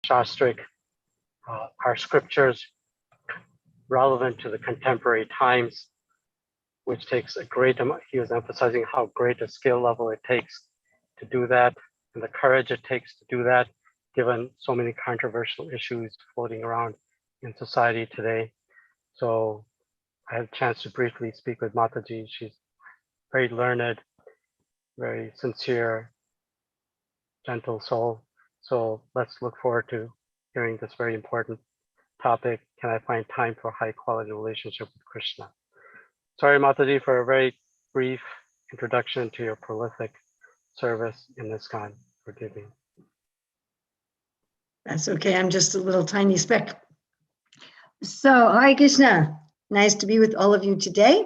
Shastric, our scriptures relevant to the contemporary times, which takes a great amount. He was emphasizing how great a skill level it takes to do that and the courage it takes to do that, given so many controversial issues floating around in society today. So I had a chance to briefly speak with Mataji. She's very learned, very sincere, gentle soul. So let's look forward to hearing this very important topic. Can I find time for a high quality relationship with Krishna? Sorry, Mataji, for a very brief introduction to your prolific service in ISKCON. Forgive me. That's okay. I'm just a little tiny speck. So, Hare Krishna. Nice to be with all of you today.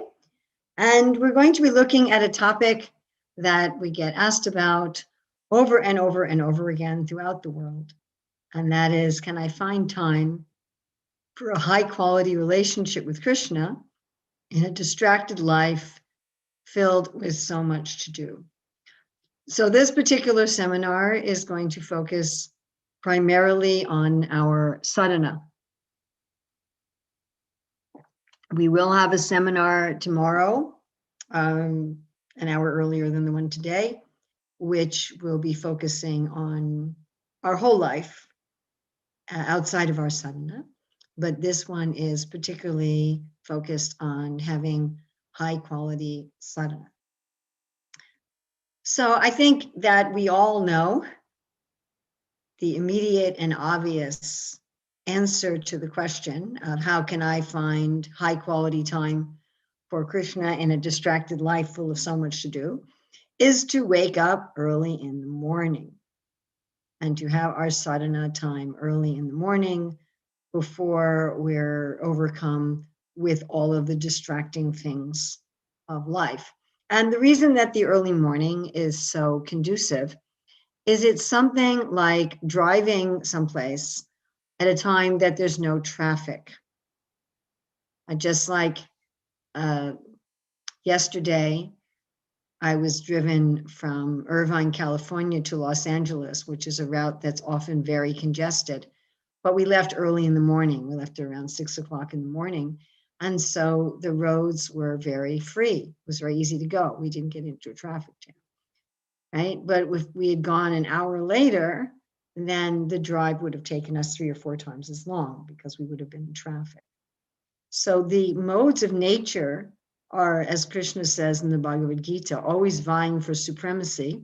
And we're going to be looking at a topic that we get asked about over and over and over again throughout the world. And that is, can I find time for a high quality relationship with Krishna in a distracted life filled with so much to do? So this particular seminar is going to focus primarily on our sadhana. We will have a seminar tomorrow, an hour earlier than the one today, which will be focusing on our whole life outside of our sadhana. But this one is particularly focused on having high quality sadhana. So I think that we all know the immediate and obvious answer to the question of how can I find high quality time for Krishna in a distracted life full of so much to do is to wake up early in the morning and to have our sadhana time early in the morning before we're overcome with all of the distracting things of life. And the reason that the early morning is so conducive is it's something like driving someplace at a time that there's no traffic. Just like yesterday, I was driven from Irvine, California to Los Angeles, which is a route that's often very congested. But we left early in the morning. We left around 6 o'clock in the morning. And so the roads were very free. It was very easy to go. We didn't get into a traffic jam, right? But if we had gone an hour later, then the drive would have taken us 3 or 4 times as long because we would have been in traffic. So the modes of nature are, as Krishna says in the Bhagavad Gita, always vying for supremacy,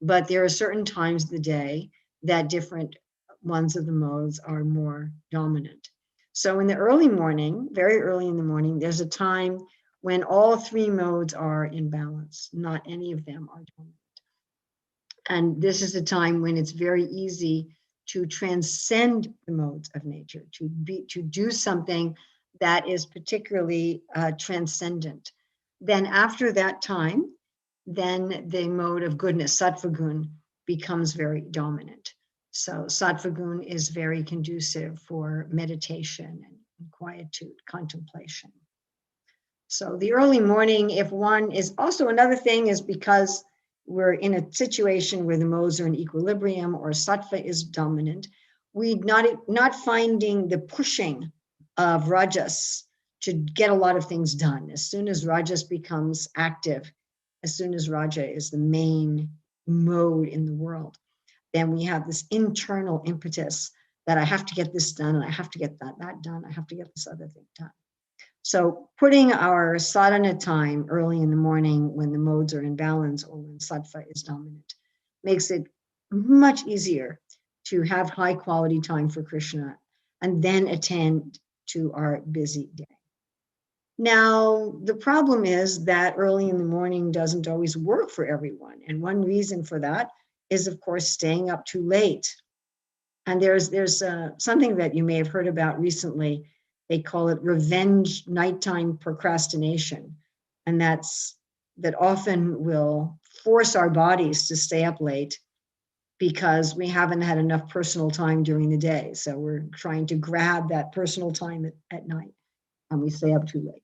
but there are certain times of the day that different ones of the modes are more dominant. So in the early morning, very early in the morning, there's a time when all 3 modes are in balance. Not any of them are dominant. And this is a time when it's very easy to transcend the modes of nature, to do something that is particularly transcendent. Then after that time, then the mode of goodness, sattva gun, becomes very dominant. So sattva gun is very conducive for meditation and quietude, contemplation. So the early morning, if one is also another thing, is because we're in a situation where the modes are in equilibrium or sattva is dominant, we're not finding the pushing of rajas to get a lot of things done. As soon as rajas becomes active, as soon as raja is the main mode in the world, then we have this internal impetus that I have to get this done and I have to get that done. I have to get this other thing done. So putting our sadhana time early in the morning when the modes are in balance or when sattva is dominant makes it much easier to have high quality time for Krishna and then attend to our busy day. Now, the problem is that early in the morning doesn't always work for everyone. And one reason for that is, of course, staying up too late. And there's something that you may have heard about recently. They call it revenge nighttime procrastination. And that often will force our bodies to stay up late because we haven't had enough personal time during the day. So we're trying to grab that personal time at night and we stay up too late.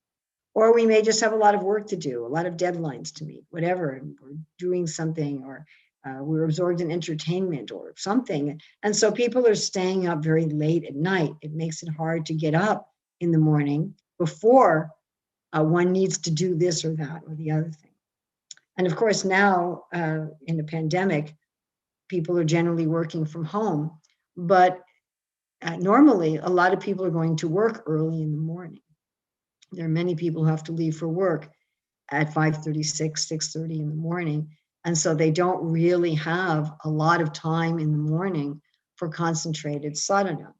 Or we may just have a lot of work to do, a lot of deadlines to meet, whatever, and we're doing something or we're absorbed in entertainment or something. And so people are staying up very late at night. It makes it hard to get up in the morning before one needs to do this or that or the other thing. And of course, now in the pandemic, people are generally working from home, but normally a lot of people are going to work early in the morning. There are many people who have to leave for work at 5:36, 6:30 in the morning. And so they don't really have a lot of time in the morning for concentrated sadhana.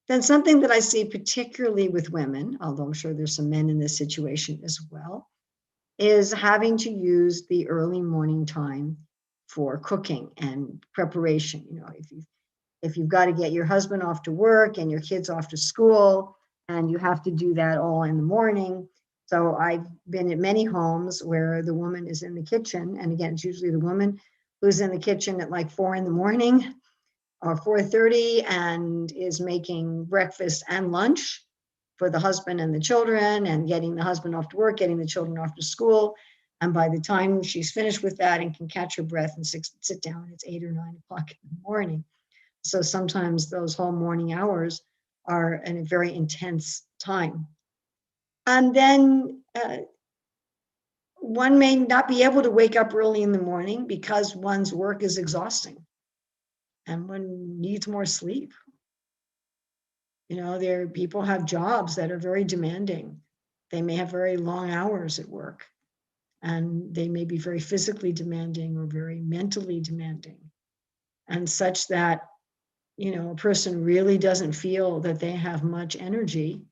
Then something that I see particularly with women, although I'm sure there's some men in this situation as well, is having to use the early morning time for cooking and preparation. You know, if you've got to get your husband off to work and your kids off to school, and you have to do that all in the morning. So I've been at many homes where the woman is in the kitchen, and again, it's usually the woman who's in the kitchen at like 4 in the morning or 4:30 and is making breakfast and lunch for the husband and the children, and getting the husband off to work, getting the children off to school. And by the time she's finished with that and can catch her breath and sit down, it's 8 or 9 o'clock in the morning. So sometimes those whole morning hours are in a very intense time. And then one may not be able to wake up early in the morning because one's work is exhausting and one needs more sleep. You know, people have jobs that are very demanding. They may have very long hours at work, and they may be very physically demanding or very mentally demanding, and such that, you know, a person really doesn't feel that they have much energy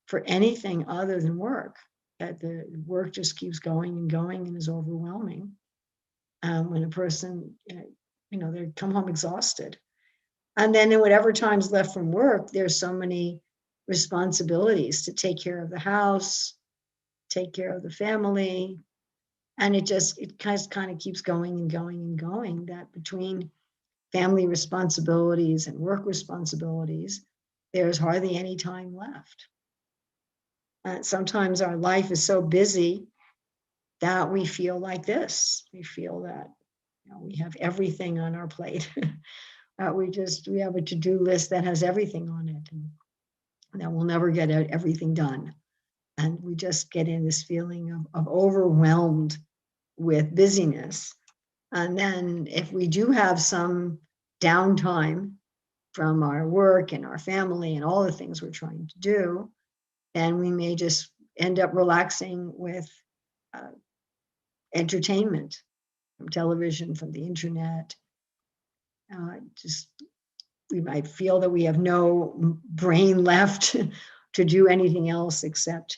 for anything other than work, that the work just keeps going and going and is overwhelming. When a person, you know, they come home exhausted. And then in whatever time's left from work, there's so many responsibilities to take care of the house, take care of the family. And it kind of keeps going and going and going, that between family responsibilities and work responsibilities, there's hardly any time left. Sometimes our life is so busy that we feel like this. We feel that, you know, we have everything on our plate. We have a to-do list that has everything on it, and that we'll never get everything done. And we just get in this feeling of overwhelmed with busyness. And then if we do have some downtime from our work and our family and all the things we're trying to do, then we may just end up relaxing with entertainment from television, from the internet. We might feel that we have no brain left to do anything else except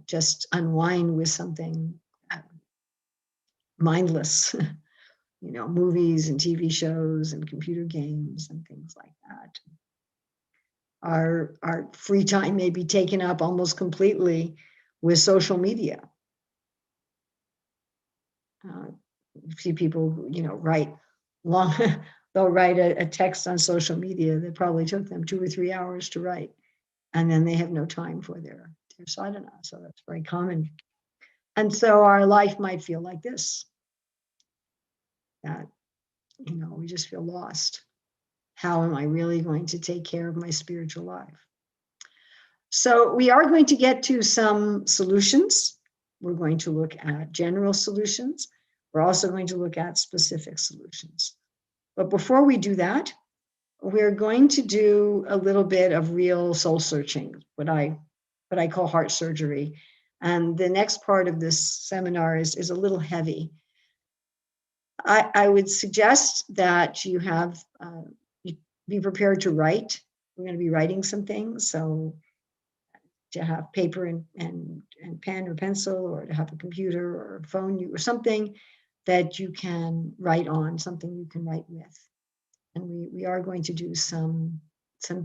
just unwind with something mindless, you know, movies and TV shows and computer games and things like that. Our free time may be taken up almost completely with social media. You see people, you know, write long, they'll write a text on social media that probably took them 2 or 3 hours to write, and then they have no time for their sadhana. So that's very common. And so our life might feel like this, that, you know, we just feel lost. How am I really going to take care of my spiritual life? So we are going to get to some solutions. We're going to look at general solutions. We're also going to look at specific solutions. But before we do that, we're going to do a little bit of real soul searching, what I call heart surgery. And the next part of this seminar is a little heavy. I would suggest that you be prepared to write. We're going to be writing some things, so to have paper and pen or pencil, or to have a computer or a phone or something that you can write on, something you can write with. And we are going to do some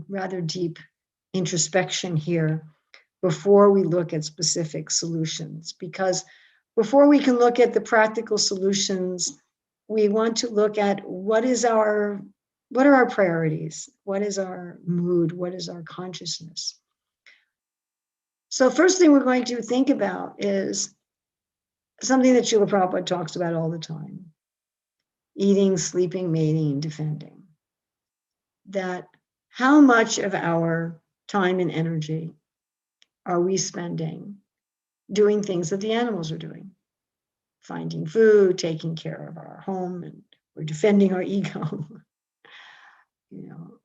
rather deep introspection here before we look at specific solutions, because before we can look at the practical solutions, we want to look at what are our priorities? What is our mood? What is our consciousness? So first thing we're going to think about is something that Srila Prabhupada talks about all the time. eating, sleeping, mating, and defending. That how much of our time and energy are we spending doing things that the animals are doing? Finding food, taking care of our home, and we're defending our ego.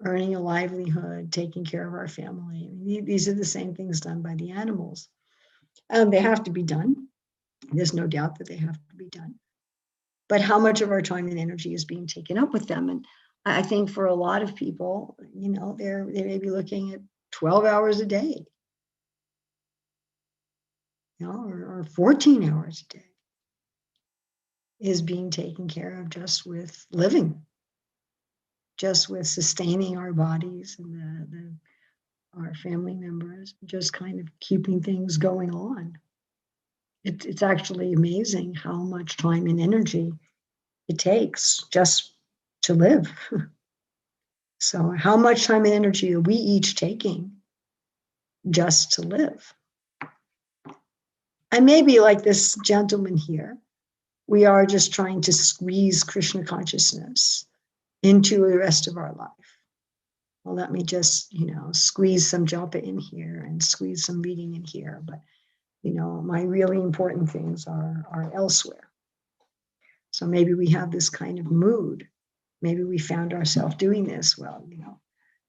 Earning a livelihood, taking care of our family. I mean, these are the same things done by the animals. They have to be done. There's no doubt that they have to be done. But how much of our time and energy is being taken up with them? And I think for a lot of people, they may be looking at 12 hours a day, or 14 hours a day is being taken care of just with living, just with sustaining our bodies and our family members, just kind of keeping things going on. It's actually amazing how much time and energy it takes just to live. So how much time and energy are we each taking just to live? And maybe like this gentleman here, we are just trying to squeeze Krishna consciousness into the rest of our life. Well, let me just, squeeze some japa in here and squeeze some reading in here. But, my really important things are elsewhere. So maybe we have this kind of mood. Maybe we found ourselves doing this. Well,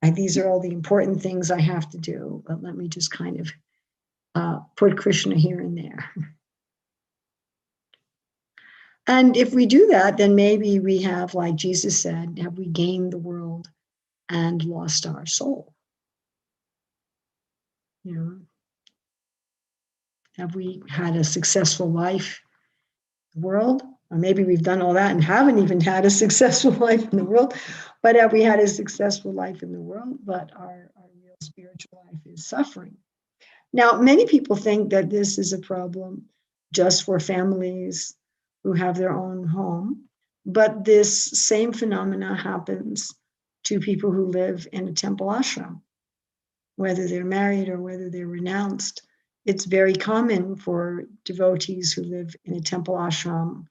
these are all the important things I have to do, but let me just kind of put Krishna here and there. And if we do that, then maybe we have, like Jesus said, have we gained the world and lost our soul? Have we had a successful life in the world? Or maybe we've done all that and haven't even had a successful life in the world. But have we had a successful life in the world, but our real spiritual life is suffering? Now, many people think that this is a problem just for families who have their own home, but this same phenomena happens to people who live in a temple ashram, whether they're married or whether they're renounced. It's very common for devotees who live in a temple ashram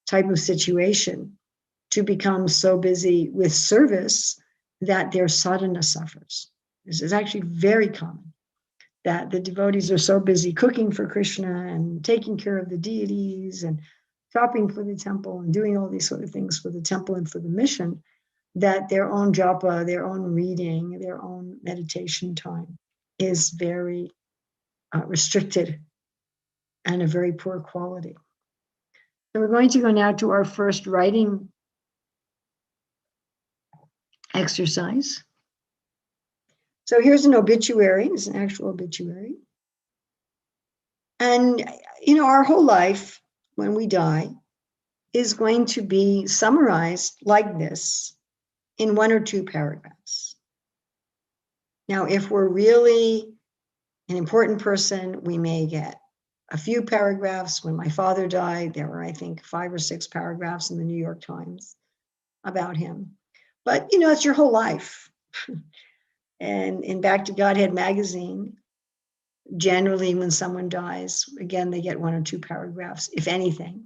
type of situation to become so busy with service that their sadhana suffers. This is actually very common, that the devotees are so busy cooking for Krishna and taking care of the deities and shopping for the temple and doing all these sort of things for the temple and for the mission, that their own japa, their own reading, their own meditation time is very restricted and a very poor quality. So we're going to go now to our first writing exercise. So here's an obituary. It's an actual obituary. And, our whole life, when we die, is going to be summarized like this in 1 or 2 paragraphs. Now, if we're really an important person, we may get a few paragraphs. When my father died, there were, I think, 5 or 6 paragraphs in the New York Times about him. But, it's your whole life. And in Back to Godhead magazine, generally when someone dies, again, they get 1 or 2 paragraphs, if anything.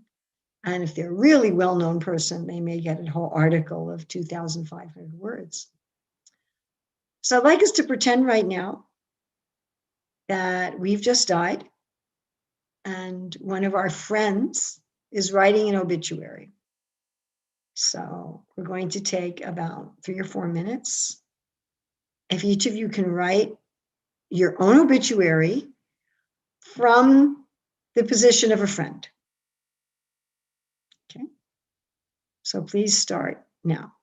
And if they're a really well-known person, they may get a whole article of 2,500 words. So I'd like us to pretend right now that we've just died and one of our friends is writing an obituary. So we're going to take about 3 or 4 minutes. If each of you can write your own obituary from the position of a friend. Okay. So please start now.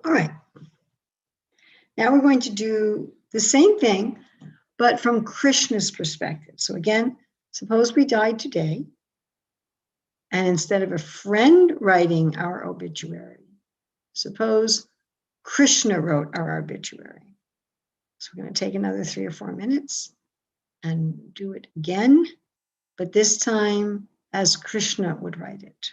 All right. Now we're going to do the same thing, but from Krishna's perspective. So again, suppose we died today, and instead of a friend writing our obituary, suppose Krishna wrote our obituary. So we're going to take another 3 or 4 minutes and do it again, but this time as Krishna would write it.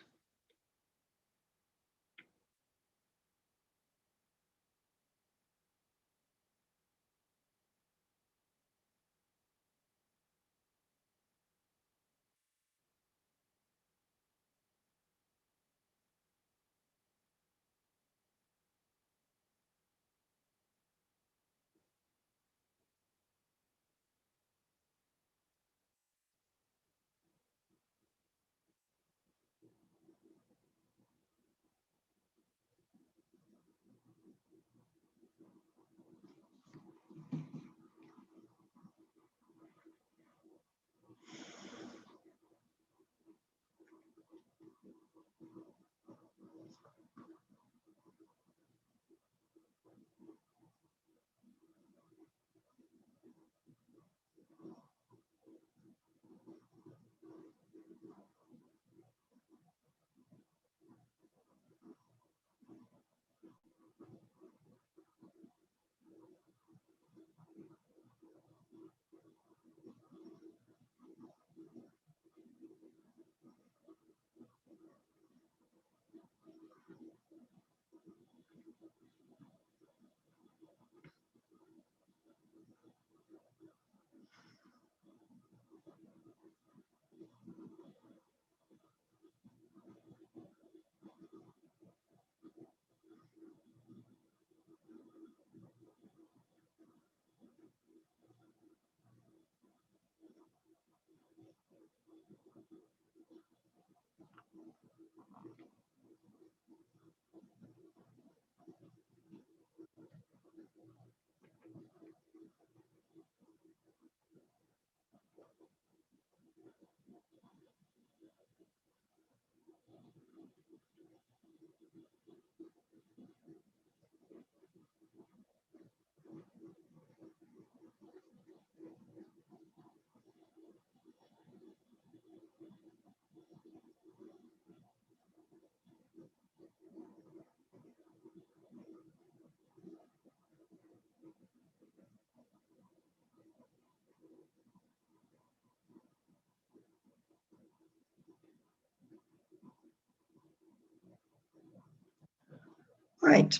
All right.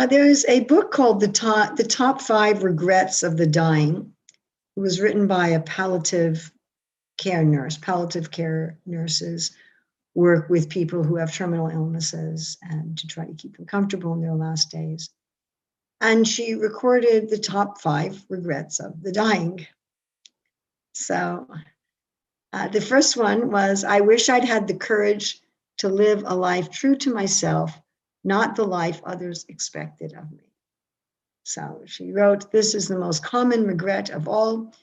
There is a book called The Top 5 Regrets of the Dying. It was written by a palliative care nurse. Palliative care nurses work with people who have terminal illnesses and to try to keep them comfortable in their last days. And she recorded the top 5 regrets of the dying. So the first one was, I wish I'd had the courage to live a life true to myself, not the life others expected of me. So she wrote, this is the most common regret of all.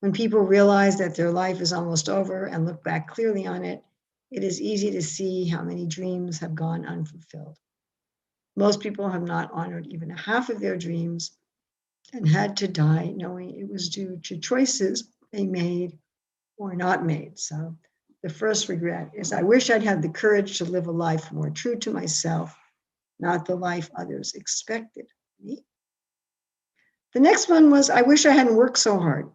When people realize that their life is almost over and look back clearly on it, it is easy to see how many dreams have gone unfulfilled. Most people have not honored even half of their dreams and had to die knowing it was due to choices they made or not made. So the first regret is, I wish I'd had the courage to live a life more true to myself, not the life others expected of me. The next one was, I wish I hadn't worked so hard.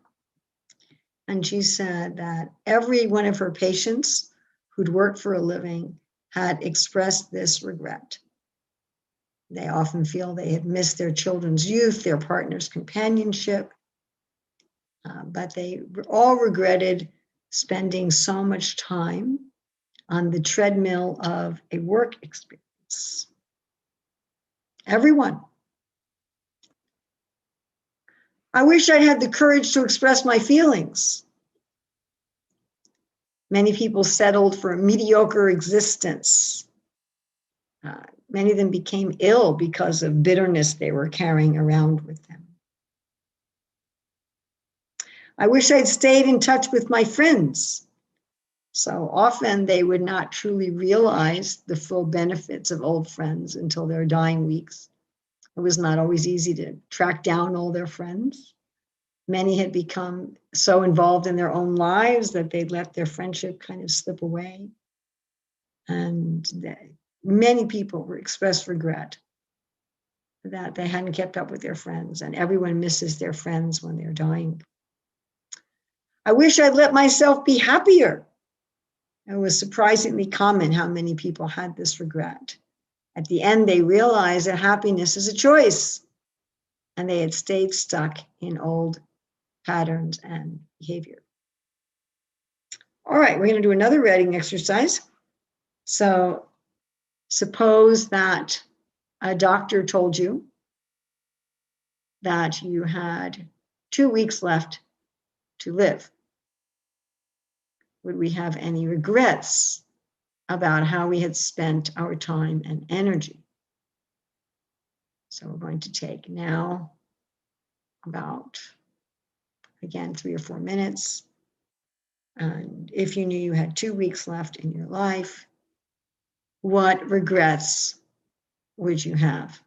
And she said that every one of her patients who'd worked for a living had expressed this regret. They often feel they had missed their children's youth, their partner's companionship, but they all regretted spending so much time on the treadmill of a work experience. Everyone. I wish I had the courage to express my feelings. Many people settled for a mediocre existence. Many of them became ill because of bitterness they were carrying around with them. I wish I'd stayed in touch with my friends. So often they would not truly realize the full benefits of old friends until their dying weeks. It was not always easy to track down all their friends. Many had become so involved in their own lives that they'd let their friendship kind of slip away. And many people expressed regret that they hadn't kept up with their friends, and everyone misses their friends when they're dying. I wish I'd let myself be happier. It was surprisingly common how many people had this regret. At the end, they realized that happiness is a choice, and they had stayed stuck in old patterns and behavior. All right, we're going to do another writing exercise. So suppose that a doctor told you that you had 2 weeks left to live. Would we have any regrets about how we had spent our time and energy? So we're going to take now about, again, 3 or 4 minutes. And if you knew you had 2 weeks left in your life, what regrets would you have?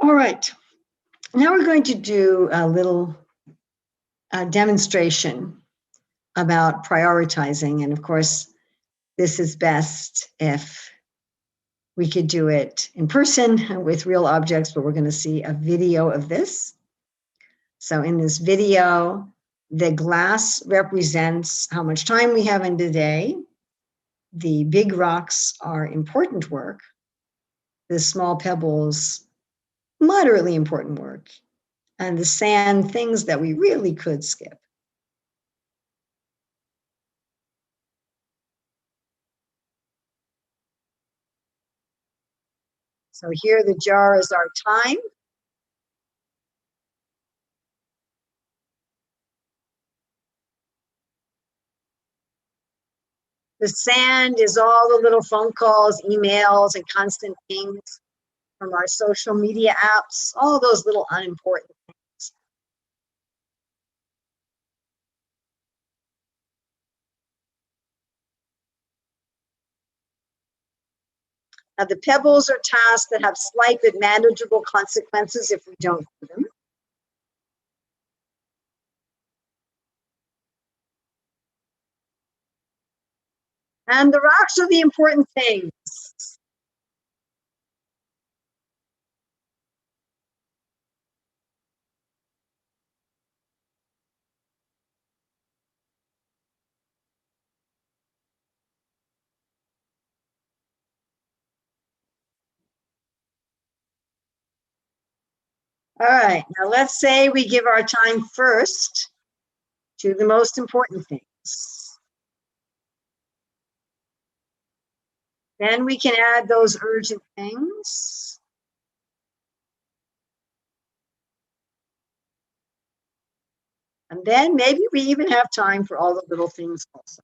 All right, now we're going to do a little demonstration about prioritizing. And of course, this is best if we could do it in person with real objects, but we're going to see a video of this. So in this video, the glass represents how much time we have in the day. The big rocks are important work. The small pebbles, moderately important work. And the sand, things that we really could skip. So here the jar is our time. The sand is all the little phone calls, emails, and constant pings from our social media apps, all those little unimportant things. Now, the pebbles are tasks that have slight but manageable consequences if we don't do them. And the rocks are the important things. All right, now let's say we give our time first to the most important things. Then we can add those urgent things. And then maybe we even have time for all the little things also.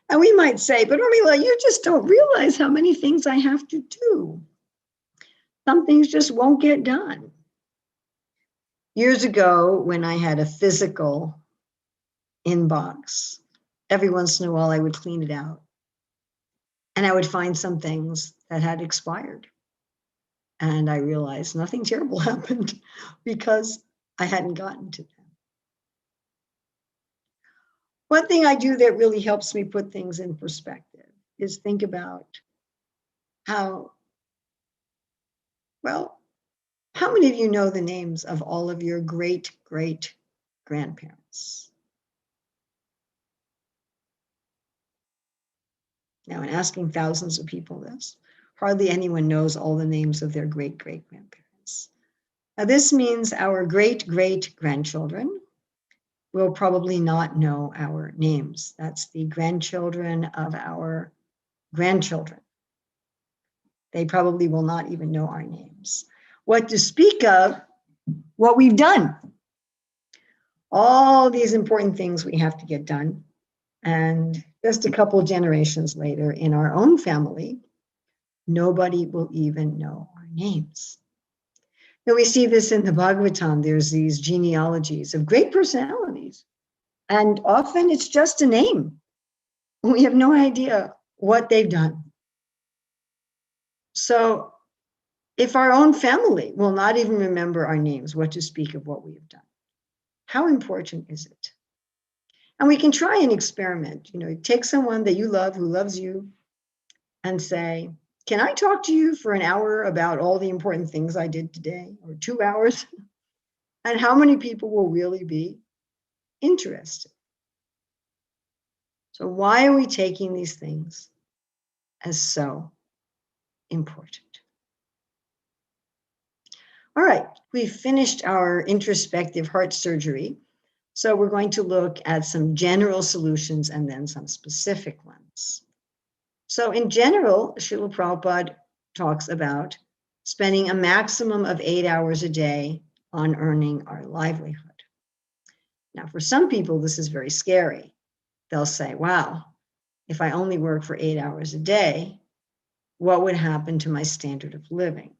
And we might say, but Urmila, you just don't realize how many things I have to do. Some things just won't get done. Years ago, when I had a physical inbox, every once in a while I would clean it out. And I would find some things that had expired. And I realized nothing terrible happened because I hadn't gotten to them. One thing I do that really helps me put things in perspective is think about how many of you know the names of all of your great-great-grandparents? Now, in asking thousands of people this, hardly anyone knows all the names of their great-great-grandparents. Now, this means our great-great-grandchildren will probably not know our names. That's the grandchildren of our grandchildren. They probably will not even know our names. What to speak of what we've done. All these important things we have to get done. And just a couple generations later, in our own family, nobody will even know our names. Now we see this in the Bhagavatam. There's these genealogies of great personalities. And often it's just a name. We have no idea what they've done. So if our own family will not even remember our names, what to speak of what we have done? How important is it? And we can try an experiment. Take someone that you love, who loves you, and say, can I talk to you for an hour about all the important things I did today, or 2 hours? And how many people will really be interested? So why are we taking these things as so important? All right, we've finished our introspective heart surgery. So we're going to look at some general solutions and then some specific ones. So in general, Srila Prabhupada talks about spending a maximum of 8 hours a day on earning our livelihood. Now, for some people, this is very scary. They'll say, wow, if I only work for 8 hours a day, what would happen to my standard of living?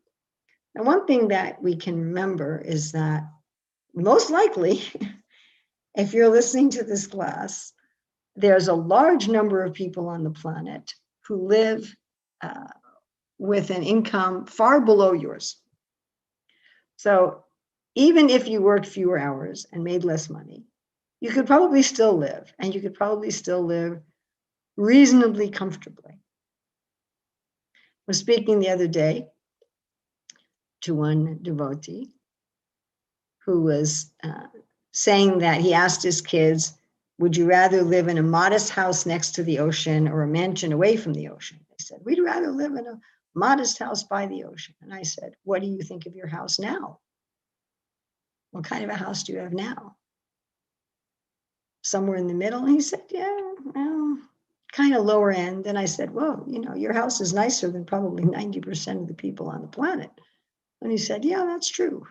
And one thing that we can remember is that most likely, if you're listening to this class, there's a large number of people on the planet who live with an income far below yours. So even if you worked fewer hours and made less money, you could probably still live, and you could probably still live reasonably comfortably. I was speaking the other day to one devotee who was saying that he asked his kids, would you rather live in a modest house next to the ocean or a mansion away from the ocean? They said, we'd rather live in a modest house by the ocean. And I said, what do you think of your house now? What kind of a house do you have now? Somewhere in the middle? And he said, yeah, well, kind of lower end. And I said, well, you know, your house is nicer than probably 90% of the people on the planet. And he said, yeah, that's true.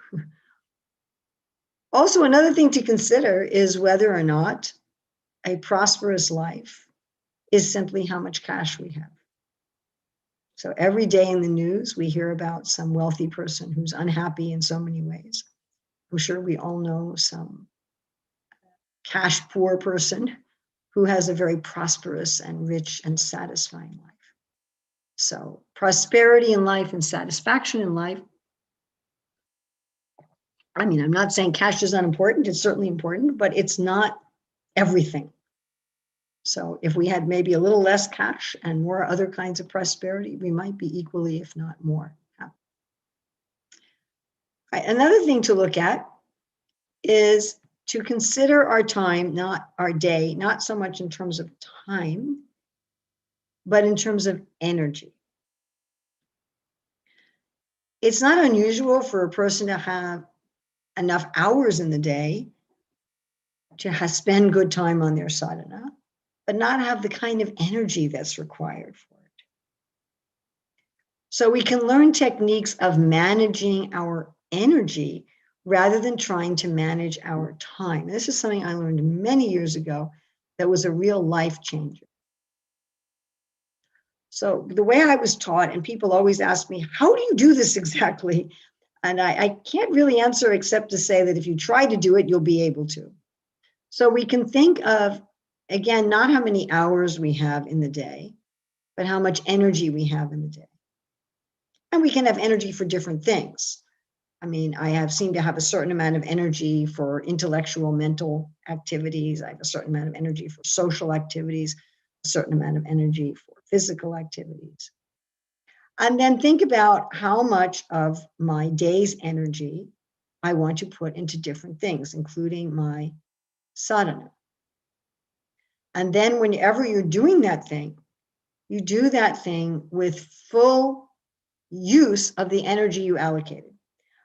Also, another thing to consider is whether or not a prosperous life is simply how much cash we have. So every day in the news, we hear about some wealthy person who's unhappy in so many ways. I'm sure we all know some cash poor person who has a very prosperous and rich and satisfying life. So prosperity in life and satisfaction in life. I mean, I'm not saying cash is unimportant. It's certainly important, but it's not everything. So if we had maybe a little less cash and more other kinds of prosperity, we might be equally, if not more, happy. Another thing to look at is to consider our time, not our day, not so much in terms of time, but in terms of energy. It's not unusual for a person to have enough hours in the day to spend good time on their sadhana, but not have the kind of energy that's required for it. So we can learn techniques of managing our energy rather than trying to manage our time. This is something I learned many years ago that was a real life changer. So the way I was taught, and people always ask me, how do you do this exactly? And I can't really answer except to say that if you try to do it, you'll be able to. So we can think of, again, not how many hours we have in the day, but how much energy we have in the day. And we can have energy for different things. I mean, seem to have a certain amount of energy for intellectual, mental activities. I have a certain amount of energy for social activities, a certain amount of energy for physical activities. And then think about how much of my day's energy I want to put into different things, including my sadhana. And then whenever you're doing that thing, you do that thing with full use of the energy you allocated.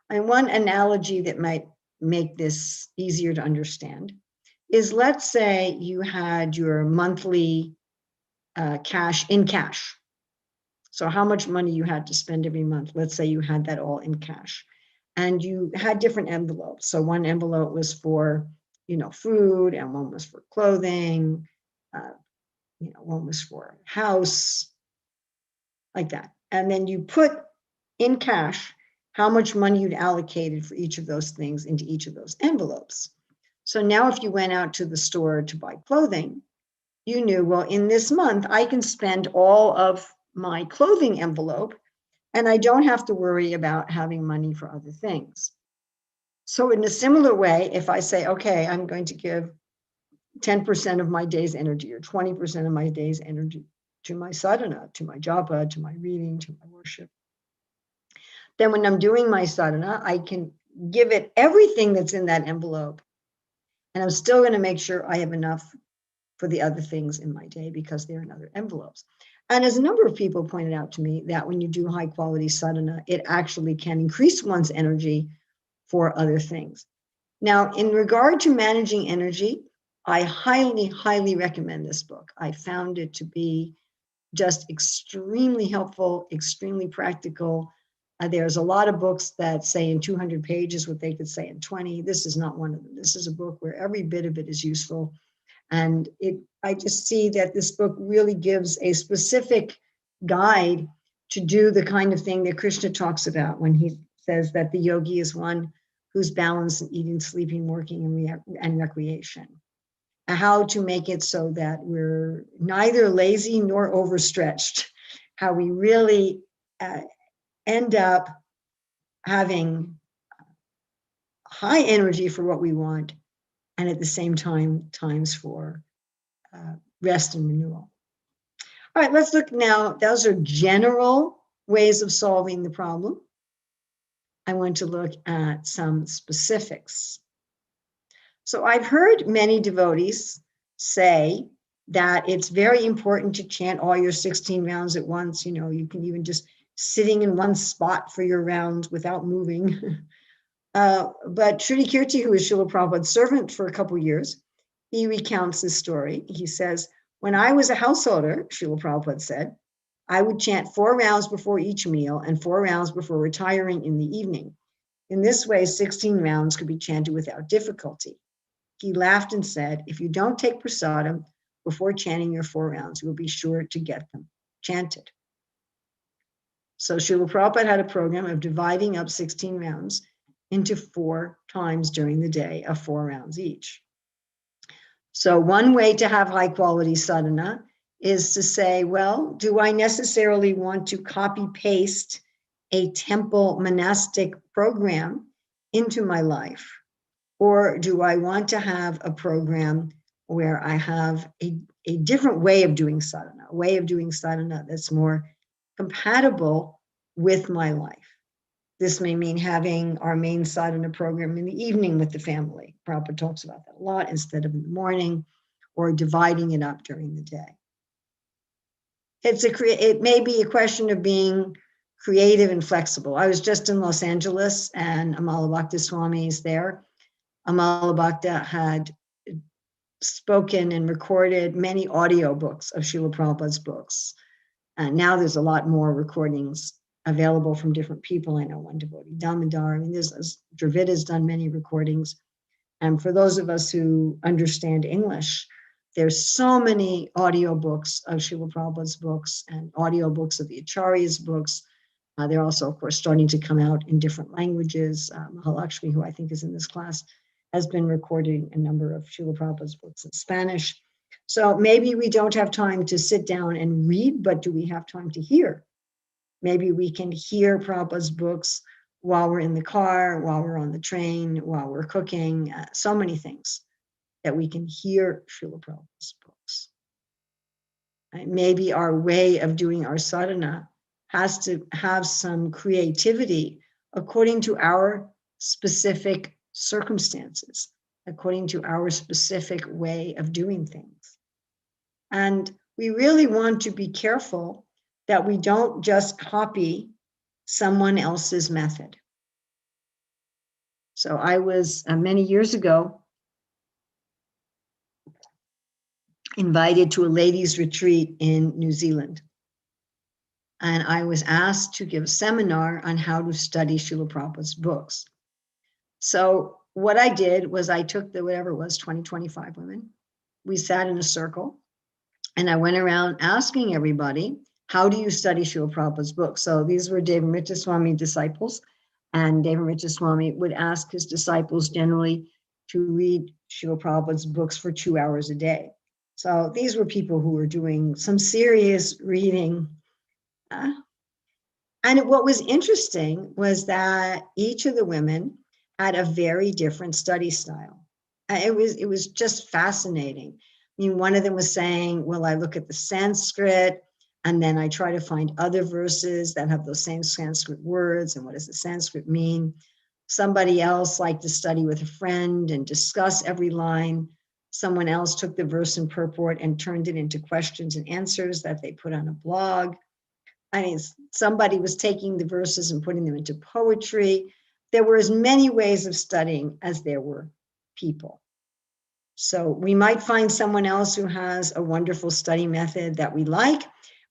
And one analogy that might make this easier to understand is, let's say you had your monthly cash in cash. So how much money you had to spend every month. Let's say you had that all in cash. And you had different envelopes. So one envelope was for, food, and one was for clothing, one was for house, like that. And then you put in cash how much money you'd allocated for each of those things into each of those envelopes. So now if you went out to the store to buy clothing, you knew, well, in this month, I can spend all of my clothing envelope, and I don't have to worry about having money for other things. So in a similar way, if I say, okay, I'm going to give 10% of my day's energy or 20% of my day's energy to my sadhana, to my japa, to my reading, to my worship, then when I'm doing my sadhana, I can give it everything that's in that envelope. And I'm still going to make sure I have enough for the other things in my day because they're in other envelopes. And as a number of people pointed out to me, that when you do high quality sadhana, it actually can increase one's energy for other things. Now, in regard to managing energy, I highly, highly recommend this book. I found it to be just extremely helpful, extremely practical. There's a lot of books that say in 200 pages what they could say in 20. This is not one of them. This is a book where every bit of it is useful. And I just see that this book really gives a specific guide to do the kind of thing that Krishna talks about when he says that the yogi is one who's balanced in eating, sleeping, working, and recreation. How to make it so that we're neither lazy nor overstretched, how we really end up having high energy for what we want, and at the same time, times for rest and renewal. All right, let's look now. Those are general ways of solving the problem. I want to look at some specifics. So I've heard many devotees say that it's very important to chant all your 16 rounds at once. You know, you can even just sitting in one spot for your rounds without moving. But Shruti Kirti, who is Srila Prabhupada's servant for a couple of years, he recounts this story. He says, when I was a householder, Srila Prabhupada said, I would chant 4 rounds before each meal and 4 rounds before retiring in the evening. In this way, 16 rounds could be chanted without difficulty. He laughed and said, if you don't take prasadam before chanting your 4 rounds, you will be sure to get them chanted. So Srila Prabhupada had a program of dividing up 16 rounds into 4 times during the day of 4 rounds each. So one way to have high quality sadhana is to say, well, do I necessarily want to copy paste a temple monastic program into my life? Or do I want to have a program where I have a different way of doing sadhana, a way of doing sadhana that's more compatible with my life? This may mean having our main sadhana program in the evening with the family. Prabhupada talks about that a lot, instead of in the morning, or dividing it up during the day. It may be a question of being creative and flexible. I was just in Los Angeles, and Amala Bhakta Swami is there. Amala Bhakta had spoken and recorded many audio books of Srila Prabhupada's books. And now there's a lot more recordings available from different people. I know one devotee, Damodar. I mean, Dravid has done many recordings. And for those of us who understand English, there's so many audio books of Srila Prabhupada's books and audio books of the Acharya's books. They're also, of course, starting to come out in different languages. Mahalakshmi, who I think is in this class, has been recording a number of Srila Prabhupada's books in Spanish. So maybe we don't have time to sit down and read, but do we have time to hear? Maybe we can hear Prabhupada's books while we're in the car, while we're on the train, while we're cooking, so many things that we can hear Srila Prabhupada's books. Maybe our way of doing our sadhana has to have some creativity according to our specific circumstances, according to our specific way of doing things. And we really want to be careful that we don't just copy someone else's method. So I was many years ago invited to a ladies' retreat in New Zealand. And I was asked to give a seminar on how to study Srila Prabhupada's books. So what I did was I took the, whatever it was, 20, 25 women. We sat in a circle and I went around asking everybody, how do you study Srila Prabhupada's books? So these were Devamrita Swami disciples, and Devamrita Swami would ask his disciples generally to read Srila Prabhupada's books for 2 hours a day. So these were people who were doing some serious reading. And what was interesting was that each of the women had a very different study style. It was just fascinating. I mean, one of them was saying, well, I look at the Sanskrit, and then I try to find other verses that have those same Sanskrit words, and what does the Sanskrit mean? Somebody else liked to study with a friend and discuss every line. Someone else took the verse and purport and turned it into questions and answers that they put on a blog. I mean, somebody was taking the verses and putting them into poetry. There were as many ways of studying as there were people. So we might find someone else who has a wonderful study method that we like.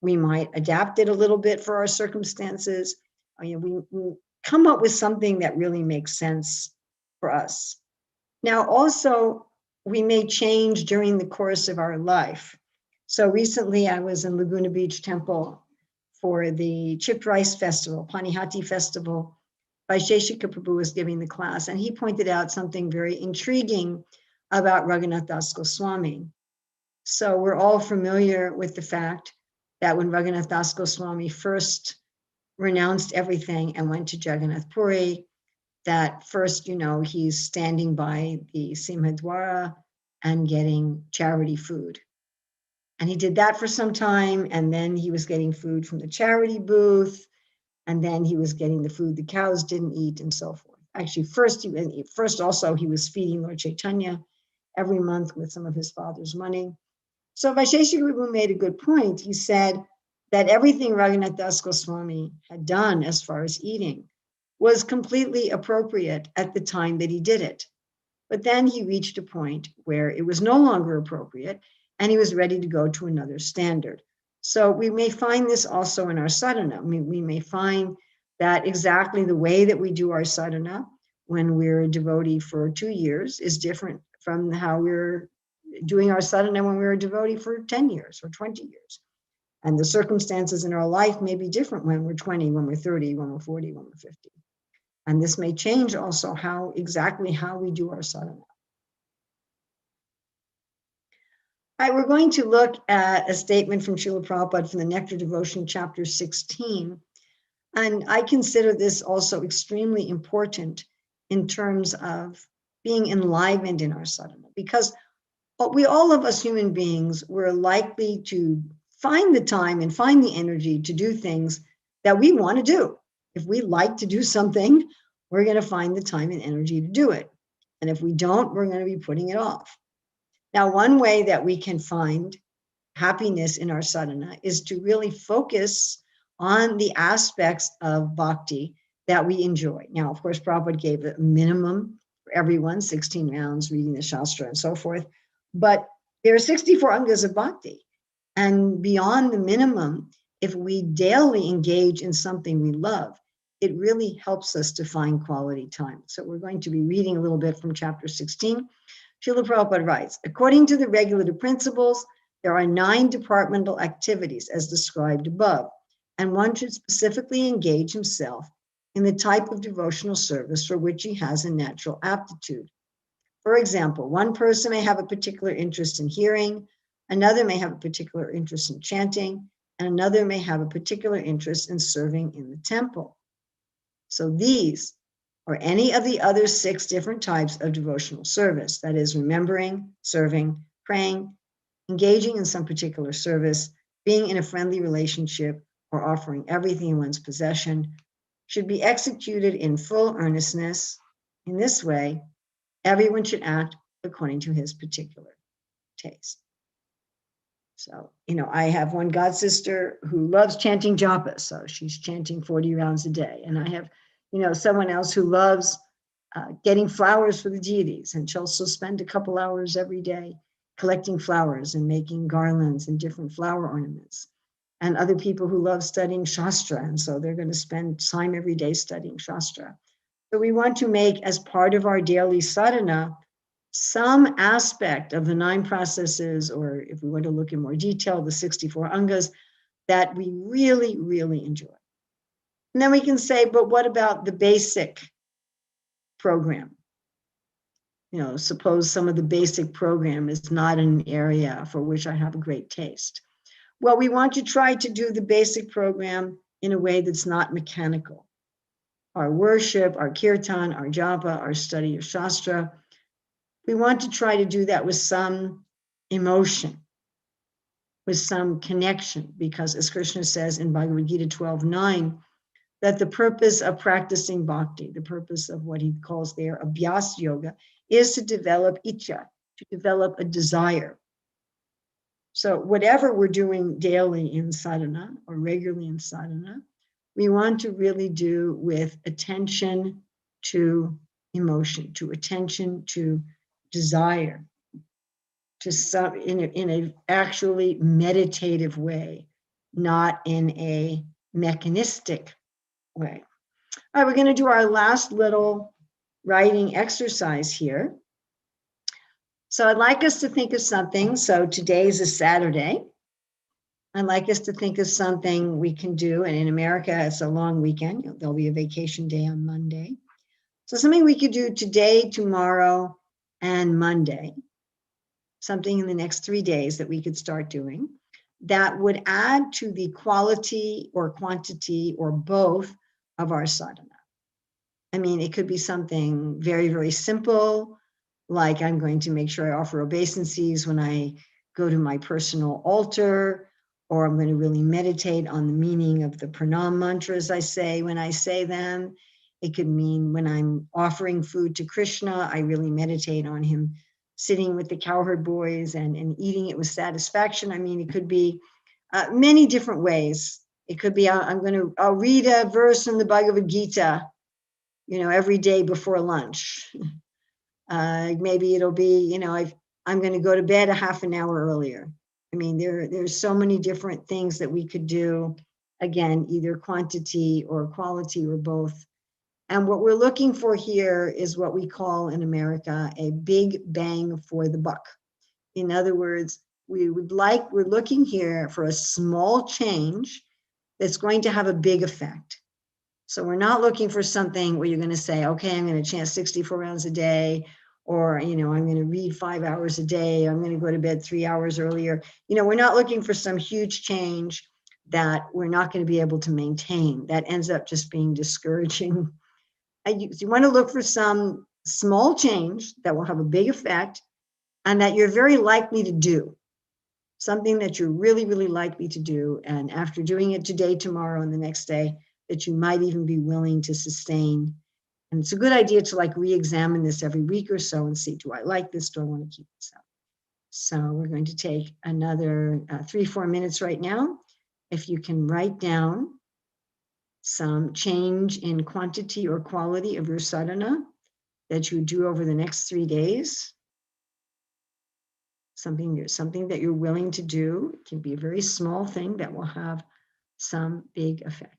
We might adapt it a little bit for our circumstances. We come up with something that really makes sense for us. Now, also, we may change during the course of our life. So recently I was in Laguna Beach Temple for the Chipped Rice Festival, Panihati Festival. Vaisheshika Prabhu was giving the class, and he pointed out something very intriguing about Raghunath Das Goswami. So we're all familiar with the fact that when Raghunath Das Goswami first renounced everything and went to Jagannath Puri, that first, he's standing by the Simhadwara and getting charity food. And he did that for some time, and then he was getting food from the charity booth, and then he was getting the food the cows didn't eat, and so forth. Actually, first also he was feeding Lord Chaitanya every month with some of his father's money. So Vaisheshika Prabhu made a good point. He said that everything Raghunath Das Goswami had done as far as eating was completely appropriate at the time that he did it. But then he reached a point where it was no longer appropriate, and he was ready to go to another standard. So we may find this also in our sadhana. We may find that exactly the way that we do our sadhana when we're a devotee for 2 years is different from how we're doing our sadhana when we're a devotee for 10 years or 20 years. And the circumstances in our life may be different when we're 20, when we're 30, when we're 40, when we're 50. And this may change also exactly how we do our sadhana. All right, we're going to look at a statement from Srila Prabhupada from the Nectar Devotion, chapter 16. And I consider this also extremely important in terms of being enlivened in our sadhana, because all of us human beings, we're likely to find the time and find the energy to do things that we want to do. If we like to do something, we're going to find the time and energy to do it. And if we don't, we're going to be putting it off. Now, one way that we can find happiness in our sadhana is to really focus on the aspects of bhakti that we enjoy. Now, of course, Prabhupada gave a minimum for everyone, 16 rounds, reading the Shastra and so forth. But there are 64 angas of bhakti. And beyond the minimum, if we daily engage in something we love, it really helps us to find quality time. So we're going to be reading a little bit from chapter 16. Srila Prabhupada writes, according to the regulative principles, there are 9 departmental activities as described above, and one should specifically engage himself in the type of devotional service for which he has a natural aptitude. For example, one person may have a particular interest in hearing, another may have a particular interest in chanting, and another may have a particular interest in serving in the temple. So these or any of the other 6 different types of devotional service, that is, remembering, serving, praying, engaging in some particular service, being in a friendly relationship, or offering everything in one's possession, should be executed in full earnestness. In this way, everyone should act according to his particular taste. So, I have one god sister who loves chanting japa, so she's chanting 40 rounds a day. And I have, someone else who loves getting flowers for the deities, and she'll also spend a couple hours every day collecting flowers and making garlands and different flower ornaments. And other people who love studying Shastra, and so they're going to spend time every day studying Shastra. So we want to make, as part of our daily sadhana, some aspect of the 9 processes, or if we want to look in more detail, the 64 angas, that we really, really enjoy. And then we can say, but what about the basic program? Suppose some of the basic program is not an area for which I have a great taste. Well, we want to try to do the basic program in a way that's not mechanical. Our worship, our kirtan, our japa, our study of Shastra, we want to try to do that with some emotion, with some connection, because as Krishna says in Bhagavad Gita 12:9, that the purpose of practicing bhakti, the purpose of what he calls there abhyas yoga, is to develop ichcha, to develop a desire. So whatever we're doing daily in sadhana or regularly in sadhana, we want to really do with attention to emotion, to attention to desire, to some in a actually meditative way, not in a mechanistic way. All right, we're going to do our last little writing exercise here. So I'd like us to think of something. So today's a Saturday. I'd like us to think of something we can do. And in America, it's a long weekend. There'll be a vacation day on Monday. So something we could do today, tomorrow, and Monday. Something in the next 3 days that we could start doing that would add to the quality or quantity or both of our sadhana. I mean, it could be something very, very simple, like I'm going to make sure I offer obeisances when I go to my personal altar, or I'm going to really meditate on the meaning of the pranam mantras I say when I say them. It could mean when I'm offering food to Krishna, I really meditate on him sitting with the cowherd boys and eating it with satisfaction. I mean, it could be many different ways. It could be I'll read a verse from the Bhagavad Gita, every day before lunch. Maybe it'll be, I'm going to go to bed a half an hour earlier. I mean, there's so many different things that we could do. Again, either quantity or quality or both. And what we're looking for here is what we call in America a big bang for the buck. In other words, we're looking here for a small change that's going to have a big effect. So we're not looking for something where you're going to say, okay, I'm going to chant 64 rounds a day, or, I'm going to read 5 hours a day. I'm going to go to bed 3 hours earlier. We're not looking for some huge change that we're not going to be able to maintain. That ends up just being discouraging. You want to look for some small change that will have a big effect and that you're very likely to do. Something that you're really, really likely to do. And after doing it today, tomorrow, and the next day, that you might even be willing to sustain. And it's a good idea to re-examine this every week or so and see, do I like this? Do I want to keep this up? So we're going to take another 3-4 minutes right now. If you can write down some change in quantity or quality of your sadhana that you do over the next 3 days. Something that you're willing to do. It can be a very small thing that will have some big effect.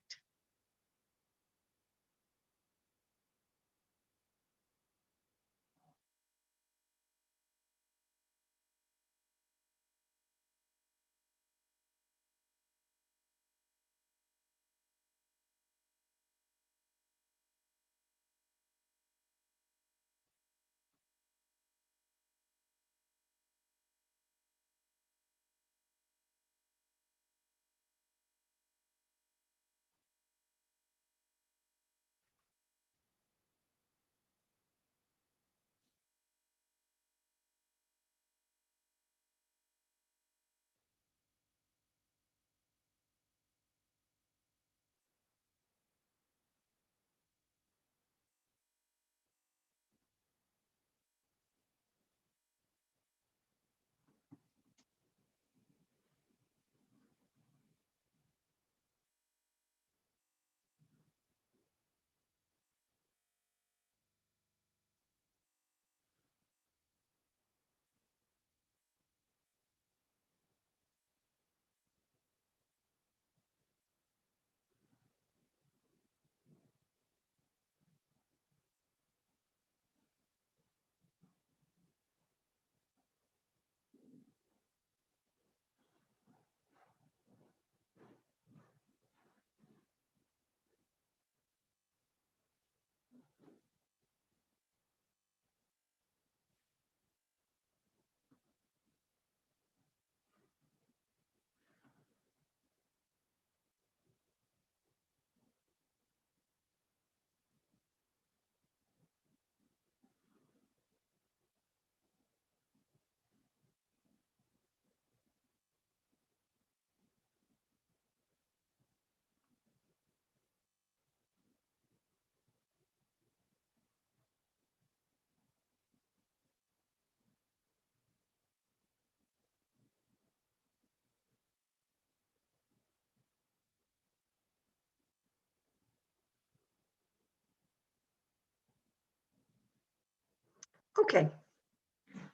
Okay.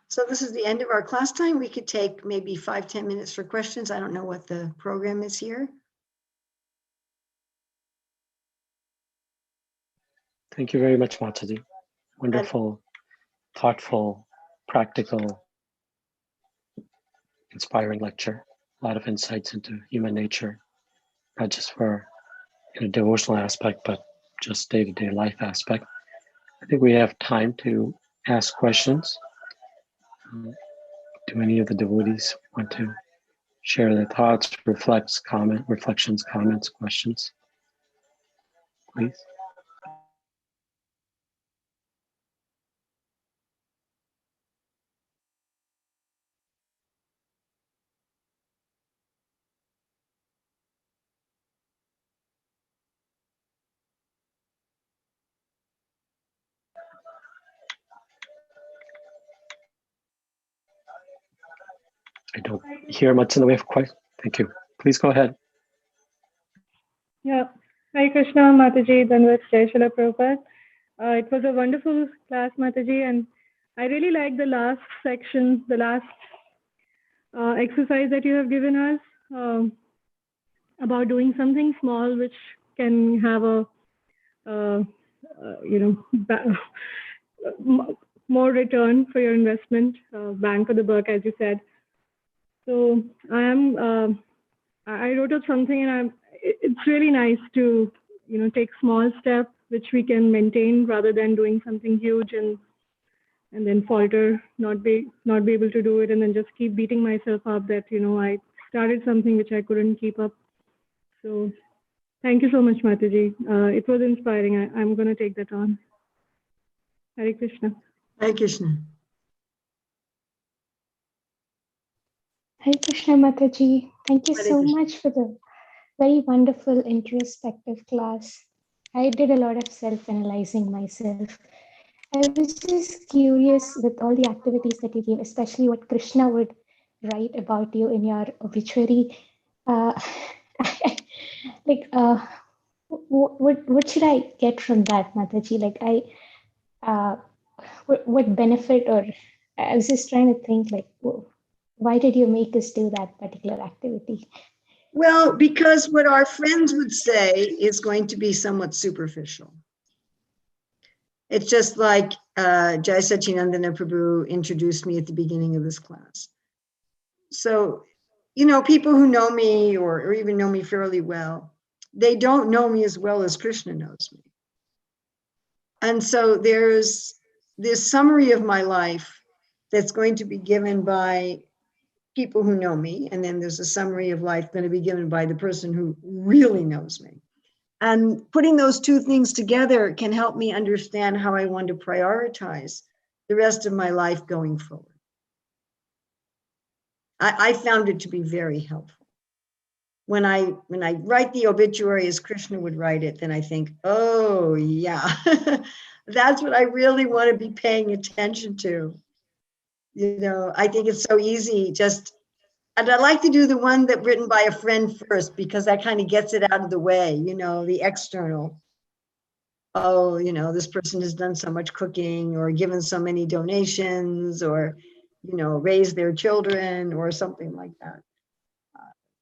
So this is the end of our class time. We could take maybe 5-10 minutes for questions. I don't know what the program is here. Thank you very much, Mataji. Wonderful, thoughtful, practical, inspiring lecture. A lot of insights into human nature, not just for a devotional aspect, but just day-to-day life aspect. I think we have time to ask questions. Do any of the devotees want to share their thoughts, reflections, comments, questions? Please. I don't hear much in the way of questions. Thank you. Please go ahead. Yeah. Hi Krishna, Mataji, Dhanvat, Jai Srila Prabhupada. It was a wonderful class, Mataji, and I really like the last section, the last exercise that you have given us about doing something small which can have a, more return for your investment, bang for the buck, as you said. So I wrote up something, and it's really nice to, take small steps which we can maintain rather than doing something huge and then falter, not be able to do it, and then just keep beating myself up that, I started something which I couldn't keep up. So thank you so much, Mataji. It was inspiring. I'm going to take that on. Hare Krishna. Hare Krishna. Hare Krishna, Mataji. Thank you Hare so Krishna. much for the very wonderful introspective class. I did a lot of self-analyzing myself. I was just curious with all the activities that you gave, especially what Krishna would write about you in your obituary. What should I get from that, Mataji? What benefit, or I was just trying to think, why did you make us do that particular activity? Well, because what our friends would say is going to be somewhat superficial. It's just like Jai Sachinandana Prabhu introduced me at the beginning of this class. So, people who know me or even know me fairly well, they don't know me as well as Krishna knows me. And so there's this summary of my life that's going to be given by people who know me. And then there's a summary of life going to be given by the person who really knows me. And putting those two things together can help me understand how I want to prioritize the rest of my life going forward. I found it to be very helpful. When I write the obituary as Krishna would write it, then I think, oh yeah, that's what I really want to be paying attention to. I think it's so easy and I like to do the one that written by a friend first, because that kind of gets it out of the way, the external. Oh, this person has done so much cooking or given so many donations or, raised their children or something like that.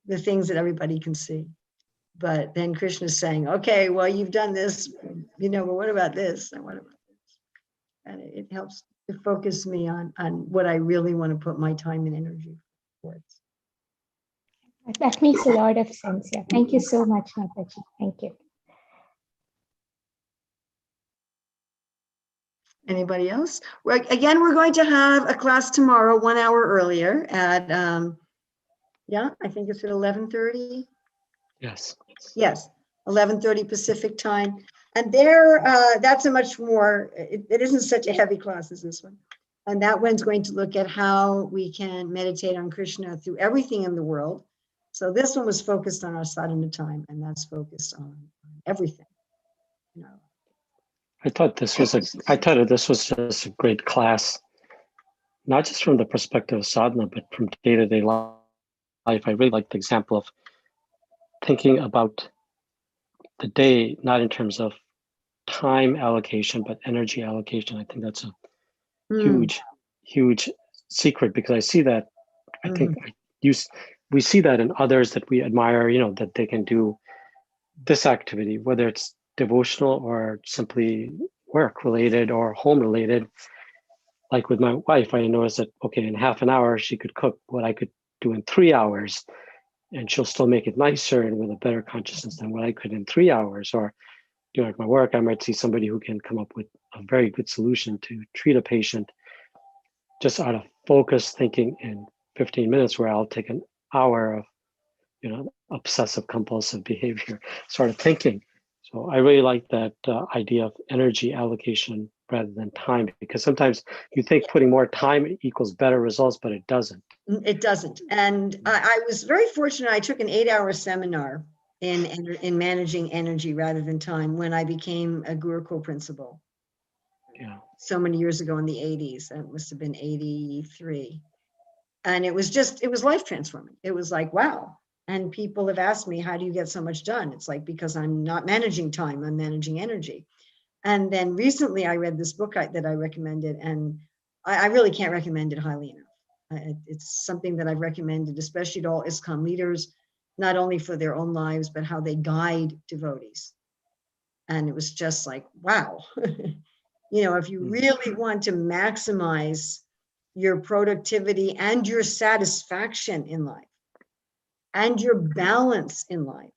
The things that everybody can see. But then Krishna's saying, okay, well, you've done this, but what about this? And what about this? And it helps to focus me on what I really want to put my time and energy towards. That makes a lot of sense. Yeah. Thank you so much, Mataji. Thank you. Anybody else? Well, again, we're going to have a class tomorrow, 1 hour earlier at, I think it's at 11:30. Yes. Yes, 11:30 Pacific time. And that's a much more, it isn't such a heavy class as this one. And that one's going to look at how we can meditate on Krishna through everything in the world. So this one was focused on our sadhana time, and that's focused on everything. I thought this was just a great class, not just from the perspective of sadhana, but from day-to-day life. I really like the example of thinking about the day, not in terms of time allocation, but energy allocation. I think that's a huge secret, because I see that, I think we see that in others that we admire, that they can do this activity, whether it's devotional or simply work related or home related. Like with my wife, I noticed that, okay, in half an hour, she could cook what I could do in 3 hours, and she'll still make it nicer and with a better consciousness than what I could in 3 hours. Or during my work, I might see somebody who can come up with a very good solution to treat a patient just out of focused thinking in 15 minutes, where I'll take an hour of, obsessive compulsive behavior sort of thinking. So I really like that idea of energy allocation rather than time, because sometimes you think putting more time equals better results, but it doesn't. It doesn't. And I was very fortunate. I took an 8-hour seminar in managing energy rather than time when I became a Gurukul principal. Yeah. So many years ago in the 80s. That must have been 83. And it was life transforming. It was like, wow. And people have asked me, how do you get so much done? It's like, because I'm not managing time, I'm managing energy. And then recently I read this book that I recommended, and I really can't recommend it highly enough. It's something that I've recommended, especially to all ISKCON leaders, not only for their own lives, but how they guide devotees. And it was just like, wow. If you really want to maximize your productivity and your satisfaction in life and your balance in life,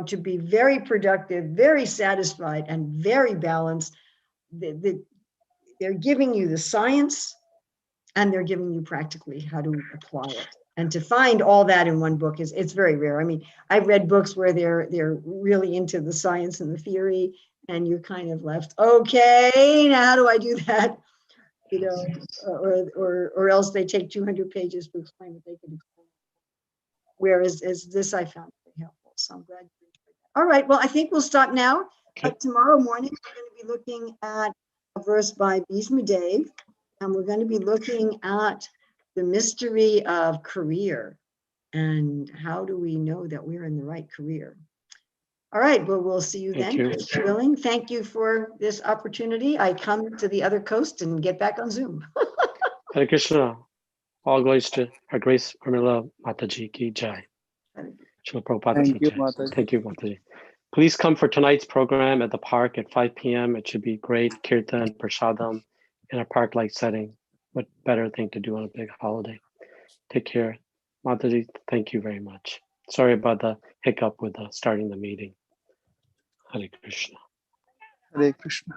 to be very productive, very satisfied, and very balanced, they're giving you the science and they're giving you practically how to apply it. And to find all that in one book it's very rare. I mean, I've read books where they're really into the science and the theory, and you're kind of left, okay, now how do I do that? Or else they take 200 pages to explain what they can explain. Whereas this I found very helpful. So I'm glad you enjoyed that. All right, well, I think we'll stop now. Okay. Tomorrow morning, we're going to be looking at a verse by Bhishma Dev, and we're going to be looking at the mystery of career and how do we know that we're in the right career. All right, well, we'll see you then. Thank you. Willing. Thank you for this opportunity. I come to the other coast and get back on Zoom. Hare Krishna. All glories to Her Grace Urmila Mataji ki jai. Srila Prabhupada Thank ki you, jai. Mataji. Thank you, Mataji. Please come for tonight's program at the park at 5 p.m. It should be great. Kirtan, Prasadam in a park-like setting. What better thing to do on a big holiday? Take care. Mataji, thank you very much. Sorry about the hiccup with starting the meeting. Hare Krishna. Hare Krishna.